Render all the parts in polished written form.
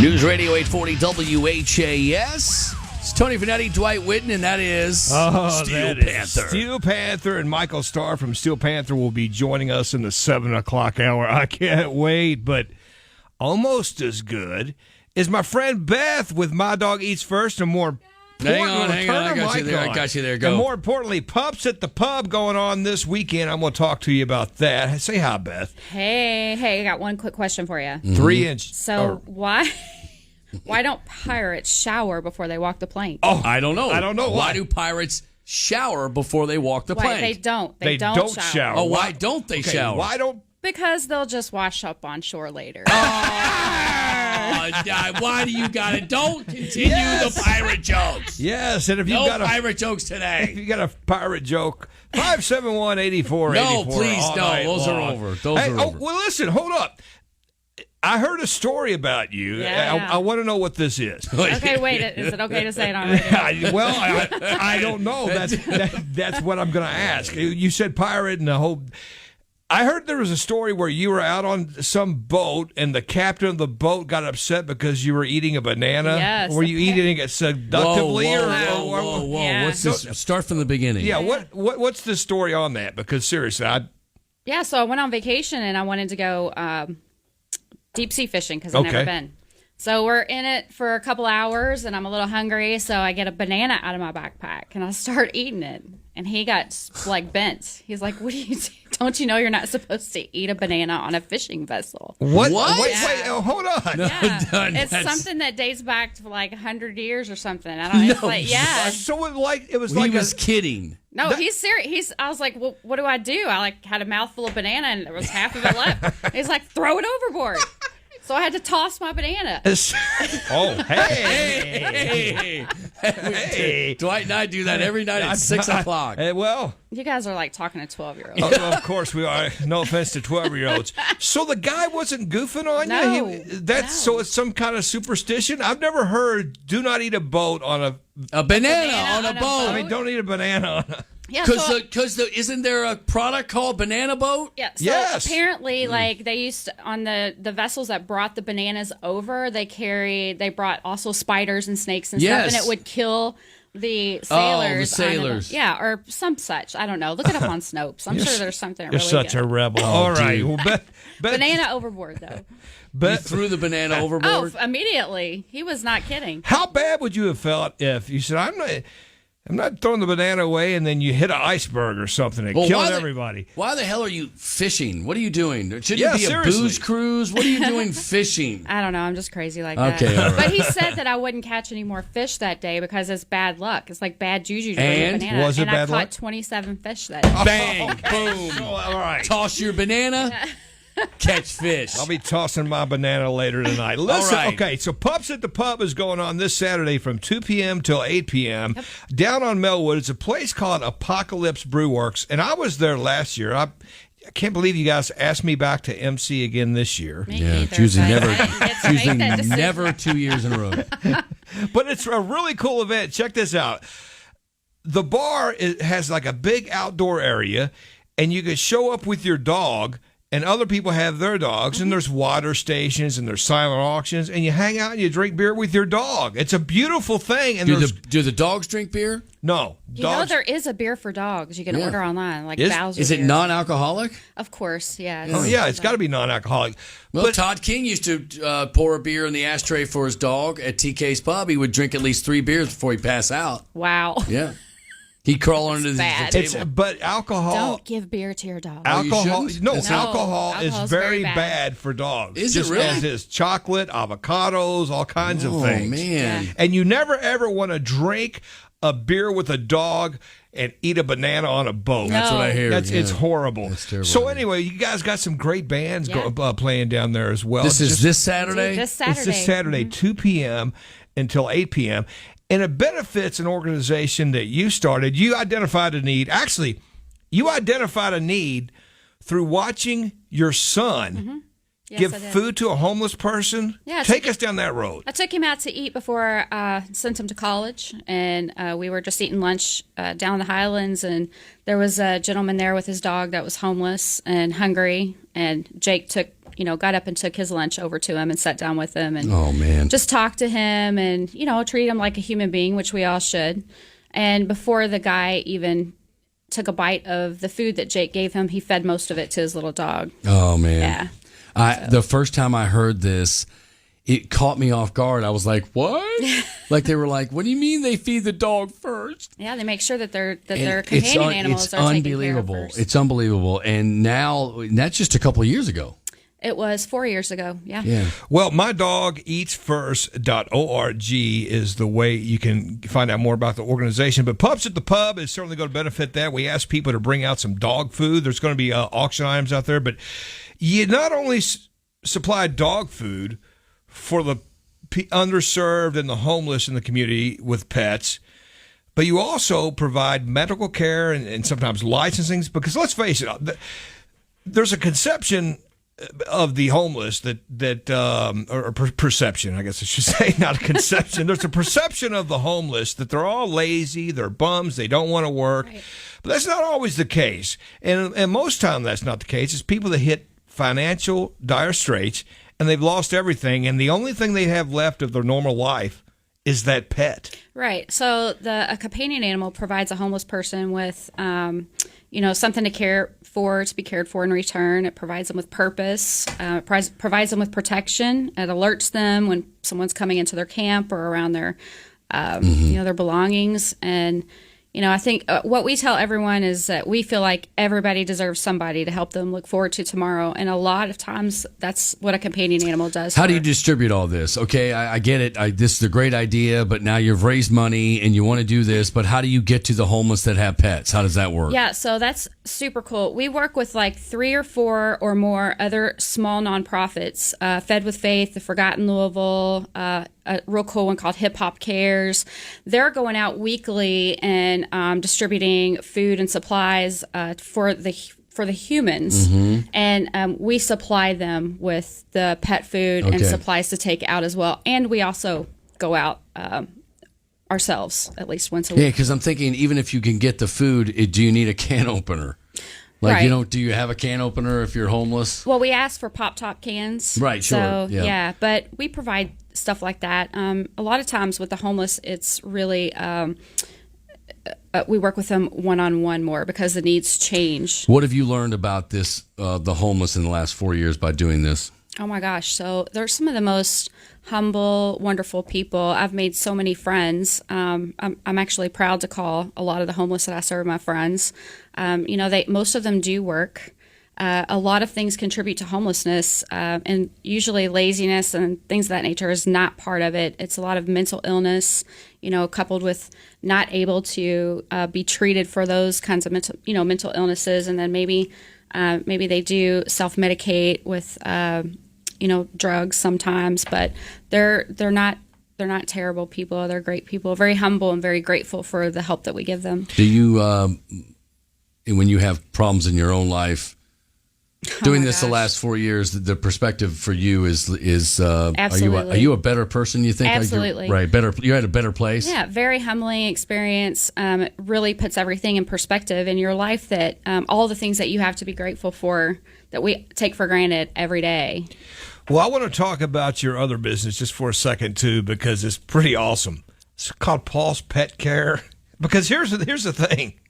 News Radio 840 WHAS. It's Tony Vanetti, Dwight Whitten, and that is Steel Panther. Steel Panther and Michael Starr from Steel Panther will be joining us in the 7 o'clock hour. I can't wait, but almost as good is my friend Beth with My Dog Eats First, and more Hang on. I got you there. Go. And more importantly, Pups at the Pub going on this weekend. I'm going to talk to you about that. Say hi, Beth. Hey, I got one quick question for you. Mm-hmm. 3 inch. So why don't pirates shower before they walk the plank? Oh, I don't know. Why do pirates shower before they walk the plank? They don't. They don't shower. Oh, why don't they shower? Why don't? Because they'll just wash up on shore later. Why do you got it? Don't continue the pirate jokes. Yes, and if you got pirate jokes today. If you got a pirate joke, 571-8484. No, please, no. Those are over. Those are over. Well, listen, hold up. I heard a story about you. Yeah. I want to know what this is. Okay, wait. Is it okay to say it on radio? I don't know. That's what I'm going to ask. You said pirate and the whole... I heard there was a story where you were out on some boat and the captain of the boat got upset because you were eating a banana. Yes. Were you eating it seductively? Whoa. Yeah. What's this? Start from the beginning. Yeah, what's the story on that? Because seriously, So I went on vacation and I wanted to go deep sea fishing because I've never been. So we're in it for a couple hours and I'm a little hungry, so I get a banana out of my backpack and I start eating it. And he got like bent. He's like, "What are you doing? Don't you know you're not supposed to eat a banana on a fishing vessel?" What? Yeah. Wait, hold on. Yeah. It's something that dates back to like 100 years or something. I don't know. It's like, yeah. So it was He like was kidding. No, he's serious. I was like, "Well, what do I do?" I like had a mouthful of banana and there was half of it left. He's like, "Throw it overboard." So I had to toss my banana. Hey. Dwight and I do that every night at 6 o'clock. Well, You guys are like talking to 12-year-olds. of course we are. No offense to 12-year-olds. So the guy wasn't goofing on you? No. So it's some kind of superstition? I've never heard do not eat a boat on A banana on a boat. I mean, don't eat a banana on a... Yeah, Because isn't there a product called Banana Boat? Yeah, so Yes. apparently, like they used to, on the vessels that brought the bananas over, they brought also spiders and snakes and stuff, and it would kill the sailors. sailors. Or some such. I don't know. Look it up on Snopes. I'm sure there's something You're really such good. a rebel. All right. dude. Well, Beth, Banana overboard, though. You threw the banana Oh, overboard? immediately. He was not kidding. how bad would you have felt if you said, I'm not throwing the banana away, and then you hit an iceberg or something and killed everybody? Why the hell are you fishing? What are you doing? Shouldn't Yeah, it be seriously. a booze cruise? What are you doing fishing? I don't know. I'm just crazy like that. Okay, all right. But he said that I wouldn't catch any more fish that day because it's bad luck. It's like bad juju to bring a And? banana. Was it and bad I luck? caught 27 fish that day. Bang, boom. All right. Toss your banana, catch fish. I'll be tossing my banana later tonight. Listen, right. okay, so Pups at the Pub is going on this Saturday from 2 p.m. till 8 p.m. Down on Melwood. It's a place called Apocalypse Brew Works, and I was there last year. I can't believe you guys asked me back to MC again this year. Me Yeah, either, it's usually but never, I didn't get to make that usually decision. never 2 years in a row. But it's a really cool event. Check this out. The bar has like a big outdoor area, and you can show up with your dog, and other people have their dogs, and there's water stations, and there's silent auctions, and you hang out and you drink beer with your dog. It's a beautiful thing. And Do the dogs drink beer? no You know dogs. there is a beer for dogs you can Yeah. order online, like Is- Bowser Is it beers. non-alcoholic? Of course, yeah. Oh yeah, it's got to be non-alcoholic. Well, But Todd King used to pour a beer in the ashtray for his dog at TK's Pub. He would drink at least 3 beers before he'd pass out. Wow. Yeah. He'd crawl under the bad. table. but alcohol. Don't give beer to your dog. Alcohol, shouldn't? no, No, alcohol is alcohol's very very bad. bad for dogs. Is it Just really? As is chocolate, avocados, all kinds of Oh, things. man. Yeah. And you never ever want to drink a beer with a dog and eat a banana on a boat. That's what I hear. It's yeah. horrible. That's terrible. So anyway, you guys got some great bands Yeah. playing down there as well. This is Just- this Saturday? This Saturday. It's this Saturday, 2 p.m. until 8 p.m. And it benefits an organization that you started. You identified a need. Actually, you identified a need through watching your son Yes, give I did. food to a homeless person. Yeah, Take us down that road. I took him out to eat before I sent him to college, and we were just eating lunch down in the Highlands, and there was a gentleman there with his dog that was homeless and hungry, and Jake took got up and took his lunch over to him and sat down with him and oh man, just talked to him and treat him like a human being, which we all should. And before the guy even took a bite of the food that Jake gave him, he fed most of it to his little dog. Oh man, yeah. The first time I heard this, it caught me off guard. I was like, "What?" Like they were like, "What do you mean they feed the dog first?" Yeah, they make sure that their companion animals are taken care of first. It's unbelievable. And now that's just a couple of years ago. It was 4 years ago. Yeah. Well, mydogeatsfirst.org is the way you can find out more about the organization. But Pups at the Pub is certainly going to benefit that. We asked people to bring out some dog food. There's going to be auction items out there. But you not only supply dog food for the underserved and the homeless in the community with pets, but you also provide medical care and sometimes licensing. Because let's face it, there's a conception of the homeless or perception, I guess I should say, not a conception. There's a perception of the homeless that they're all lazy, they're bums, they don't want to work. Right. But that's not always the case. And most time that's not the case. It's people that hit financial dire straits and they've lost everything, and the only thing they have left of their normal life is that pet. Right. So a companion animal provides a homeless person with something to be cared for in return. It provides them with purpose, provides them with protection. It alerts them when someone's coming into their camp or around their, their belongings. And, I think what we tell everyone is that we feel like everybody deserves somebody to help them look forward to tomorrow. And a lot of times that's what a companion animal does. How do you distribute all this? Okay, I get it. This is a great idea, but now you've raised money and you want to do this, but how do you get to the homeless that have pets? How does that work? Yeah, so that's super cool. We work with like 3 or 4 or more other small nonprofits, Fed with Faith, the Forgotten Louisville, a real cool one called Hip Hop Cares. They're going out weekly and distributing food and supplies for the humans, and we supply them with the pet food and supplies to take out as well. And we also go out ourselves at least once a week. Yeah, because I'm thinking even if you can get the food, do you need a can opener? Like, right. Do you have a can opener if you're homeless? Well, we ask for pop-top cans. Right, sure. So, yeah, but we provide stuff like that. A lot of times with the homeless, it's really, we work with them one-on-one more because the needs change. What have you learned about the homeless in the last 4 years by doing this? Oh my gosh. So they're some of the most humble, wonderful people. I've made so many friends. I'm actually proud to call a lot of the homeless that I serve my friends. Most of them do work. A lot of things contribute to homelessness, and usually laziness and things of that nature is not part of it. It's a lot of mental illness, coupled with not able to be treated for those kinds of mental illnesses, and then maybe they do self-medicate with drugs sometimes, but they're not terrible people. They're great people, very humble and very grateful for the help that we give them. Do you, when you have problems in your own life, doing this the last 4 years, the perspective for you is Absolutely. Are you a better person, you think? Absolutely. Right, better. You're at a better place? Yeah, very humbling experience. It really puts everything in perspective in your life, that all the things that you have to be grateful for that we take for granted every day. Well, I want to talk about your other business just for a second, too, because it's pretty awesome. It's called Paul's Pet Care. Because here's the thing.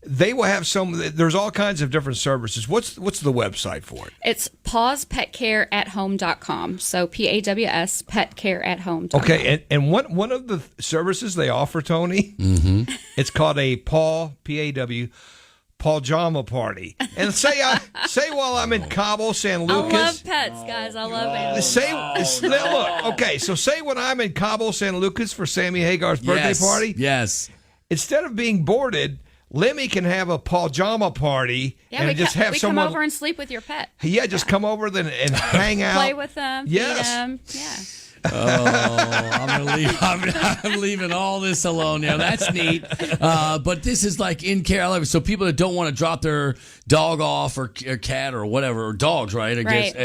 They will have there's all kinds of different services. What's the website for it? It's pawspetcareathome.com. So PAWS petcareathome.com. Okay, and one of the services they offer, Tony, it's called a P-A-W, pajama party. And say while I'm in Cabo San Lucas. I love pets, guys. I love animals. Say when I'm in Cabo San Lucas for Sammy Hagar's birthday party. Yes. Instead of being boarded, Lemmy can have a pajama party and just have someone come over and sleep with your pet. Yeah, just come over and hang out, play with them, feed them. Yeah. I'm leaving all this alone now. That's neat. But this is like in care. So people that don't want to drop their dog off or cat or whatever, or dogs, right? I guess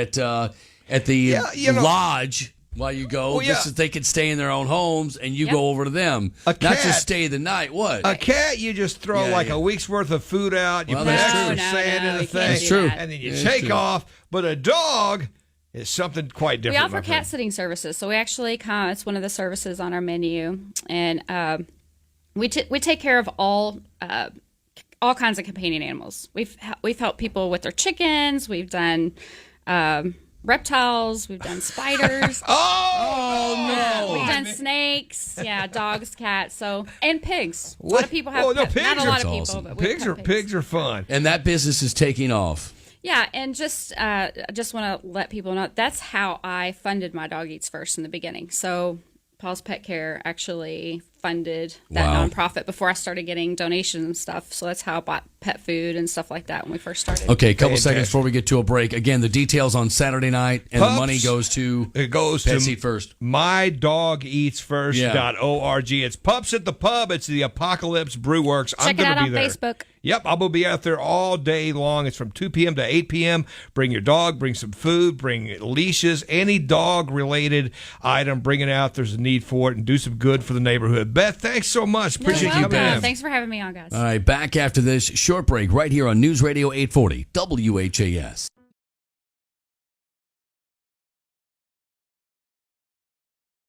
at the lodge. While you go, Well, yeah. just so they can stay in their own homes, and you go over to them. Not cat- just stay the night. What? A cat, you just throw a week's worth of food out. You Well, put that's extra true. sand in the you can't thing. do That's true. that. And then you That's take true. off. But a dog is something quite We different. offer cat sitting services, so we actually it's one of the services on our menu, and we take care of all kinds of companion animals. We've helped people with their chickens. We've done reptiles. We've done spiders. Oh, no. We've done snakes. Yeah, dogs, cats. And pigs. A lot of people have. Oh, no, pets. pigs Not a are lot of people, awesome. but we have Pigs are fun. And that business is taking off. Yeah, and just want to let people know that's how I funded my Dog Eats First in the beginning. So Paul's Pet Care actually funded that Wow. nonprofit before I started getting donations and stuff. So that's how I bought pet food and stuff like that when we first started. Okay, a couple Fantastic. seconds before we get to a break. Again, the details on Saturday night, and Pups. the money goes to It goes Pets to Eat First. mydogeatsfirst.org. It's Pups at the Pub. It's the Apocalypse Brew Works. I'm Check it going out to be on there. Facebook. Yep, I will be out there all day long. It's from 2 p.m. to 8 p.m. Bring your dog, bring some food, bring leashes, any dog-related item, bring it out. There's a need for it, and do some good for the neighborhood. Beth, thanks so much. Appreciate you You're coming welcome. in. Thanks for having me on, guys. All right, back after this short break right here on News Radio 840 WHAS.